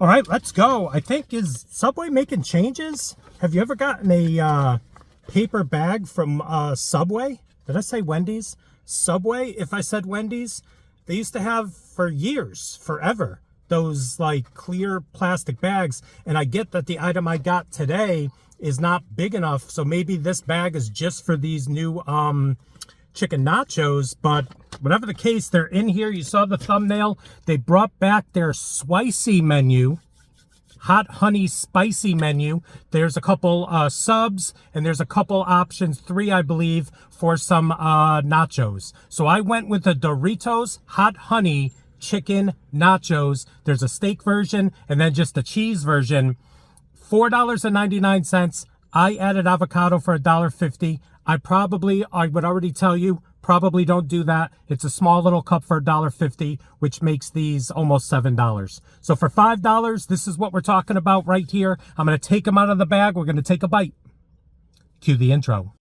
All right, let's go. I think, is Subway making changes? Have you ever gotten a paper bag from Subway? Did I say Wendy's? Subway, if I said Wendy's. They used to have for years, forever, those like clear plastic bags. And I get that the item I got today is not big enough. So maybe this bag is just for these new chicken nachos, but whatever the case, they're in here. You saw the thumbnail. They brought back their Swicy menu, hot honey spicy menu. There's a couple subs, and there's a couple options, 3 I believe, for some nachos. So I went with the Doritos Hot Honey Chicken Nachos. There's a steak version and then just the cheese version. $4.99. I added avocado for $1.50. I would already tell you, probably don't do that. It's a small little cup for $1.50, which makes these almost $7. So for $5, this is what we're talking about right here. I'm going to take them out of the bag. We're going to take a bite. Cue the intro.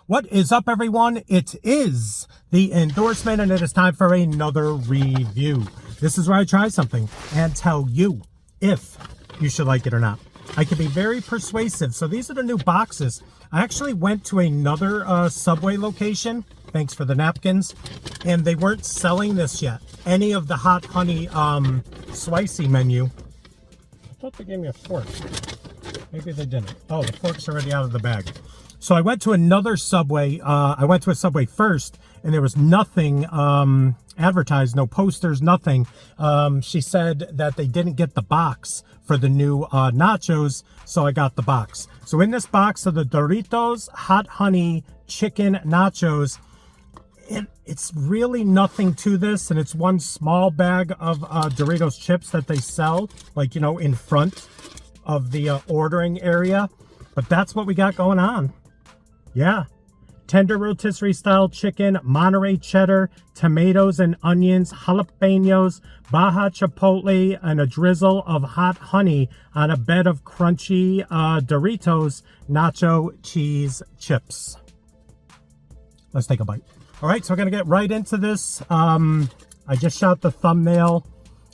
What is up, everyone? It is the endorsement, and it is time for another review. This is where I try something and tell you if you should like it or not. I can be very persuasive. So these are the new boxes. I actually went to another Subway location, thanks for the napkins, and they weren't selling this yet. Any of the hot honey Swicy menu. I thought they gave me a fork. Maybe they didn't. Oh, the fork's already out of the bag. So I went to another Subway. I went to a Subway first, and there was nothing advertised, no posters, nothing. She said that they didn't get the box for the new nachos, so I got the box. So in this box are the Doritos Hot Honey Chicken Nachos. And it's really nothing to this, and it's one small bag of Doritos chips that they sell, like, you know, in front of the ordering area. But that's what we got going on. Yeah, tender rotisserie-style chicken, Monterey cheddar, tomatoes and onions, jalapeños, Baja Chipotle, and a drizzle of hot honey on a bed of crunchy Doritos Nacho Cheese chips. Let's take a bite. All right, so we're going to get right into this. I just shot the thumbnail.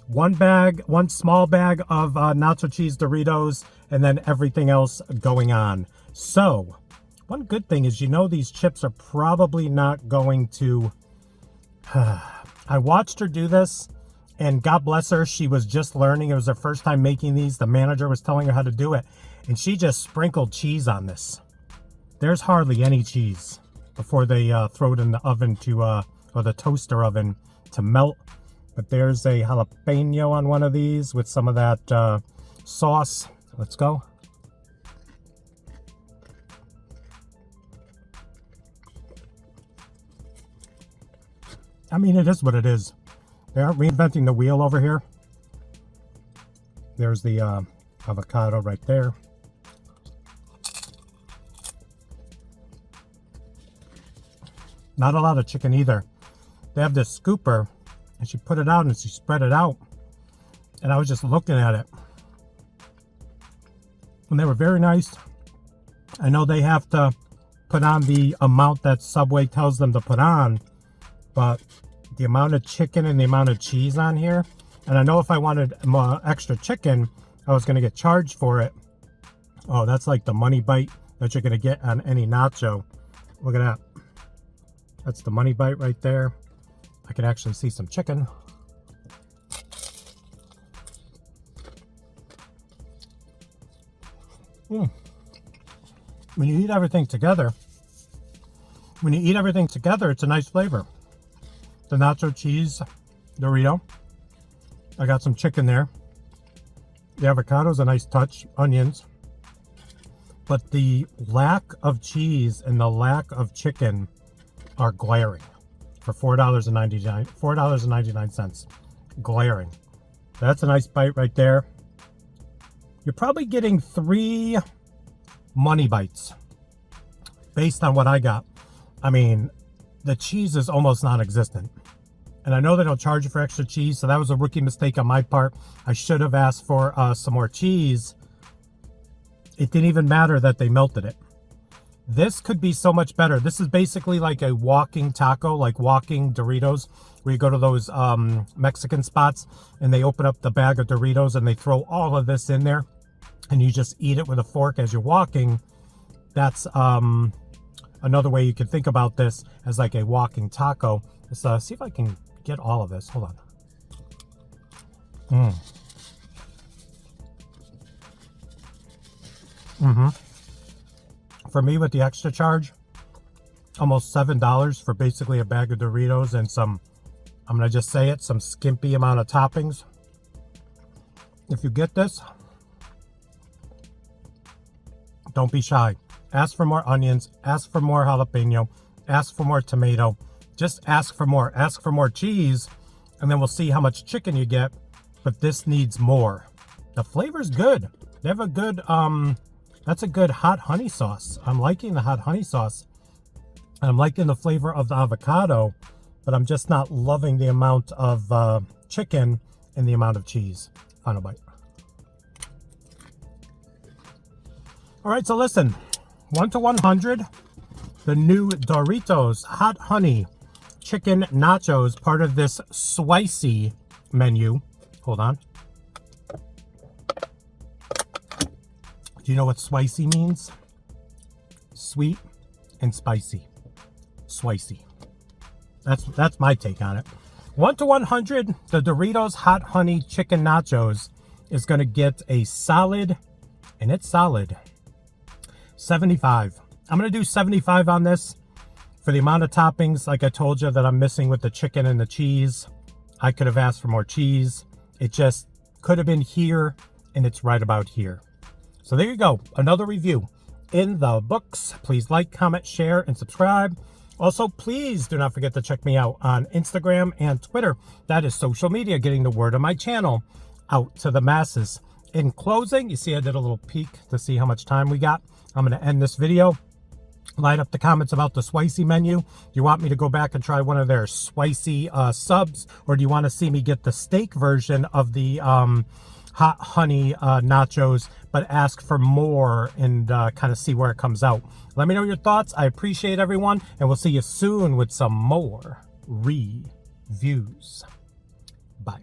One small bag of Nacho Cheese Doritos, and then everything else going on. So one good thing is, you know, these chips are probably not going to... I watched her do this, and God bless her, she was just learning. It was her first time making these. The manager was telling her how to do it, and she just sprinkled cheese on this. There's hardly any cheese before they throw it in the oven to, or the toaster oven to melt. But there's a jalapeno on one of these with some of that sauce. Let's go. I mean, it is what it is. They aren't reinventing the wheel over here. There's the avocado right there. Not a lot of chicken either. They have this scooper, and she put it out and she spread it out. And I was just looking at it. And they were very nice. I know they have to put on the amount that Subway tells them to put on, but the amount of chicken and the amount of cheese on here, and I know if I wanted more extra chicken, I was going to get charged for it. Oh, that's like the money bite that you're going to get on any nacho. Look at that. That's the money bite right there. I can actually see some chicken. When you eat everything together, it's a nice flavor. The nacho cheese Dorito. I got some chicken there. The avocado's a nice touch. Onions. But the lack of cheese and the lack of chicken are glaring for $4.99. Glaring. That's a nice bite right there. You're probably getting 3 money bites based on what I got. I mean, the cheese is almost non-existent. And I know they don't charge you for extra cheese, so that was a rookie mistake on my part. I should have asked for some more cheese. It didn't even matter that they melted it. This could be so much better. This is basically like a walking taco, like walking Doritos, where you go to those Mexican spots and they open up the bag of Doritos and they throw all of this in there and you just eat it with a fork as you're walking. That's another way you can think about this, as like a walking taco. Let's see if I can get all of this. Hold on. For me, with the extra charge, almost $7 for basically a bag of Doritos and some, I'm going to just say it, some skimpy amount of toppings. If you get this, don't be shy. Ask for more onions, ask for more jalapeno, ask for more tomato. Just ask for more. Ask for more cheese, and then we'll see how much chicken you get. But this needs more. The flavor's good. They have a good, that's a good hot honey sauce. I'm liking the hot honey sauce. I'm liking the flavor of the avocado, but I'm just not loving the amount of chicken and the amount of cheese. Final bite. All right, so listen, 1 to 100, the new Doritos Hot Honey Chicken Nachos, part of this Swicy menu. Hold on. Do you know what Swicy means? Sweet and spicy. Swicy. That's my take on it. 1 to 100, the Doritos Hot Honey Chicken Nachos is going to get a solid, and it's solid, 75. I'm going to do 75 on this for the amount of toppings, like I told you, that I'm missing with the chicken and the cheese. I could have asked for more cheese. It just could have been here, and it's right about here. So there you go. Another review in the books. Please like, comment, share, and subscribe. Also, please do not forget to check me out on Instagram and Twitter. That is social media, getting the word of my channel out to the masses. In closing, you see I did a little peek to see how much time we got. I'm going to end this video. Light up the comments about the Swicy menu. Do you want me to go back and try one of their Swicy subs? Or do you want to see me get the steak version of the hot honey nachos, but ask for more and kind of see where it comes out? Let me know your thoughts. I appreciate everyone, and we'll see you soon with some more reviews. Bye.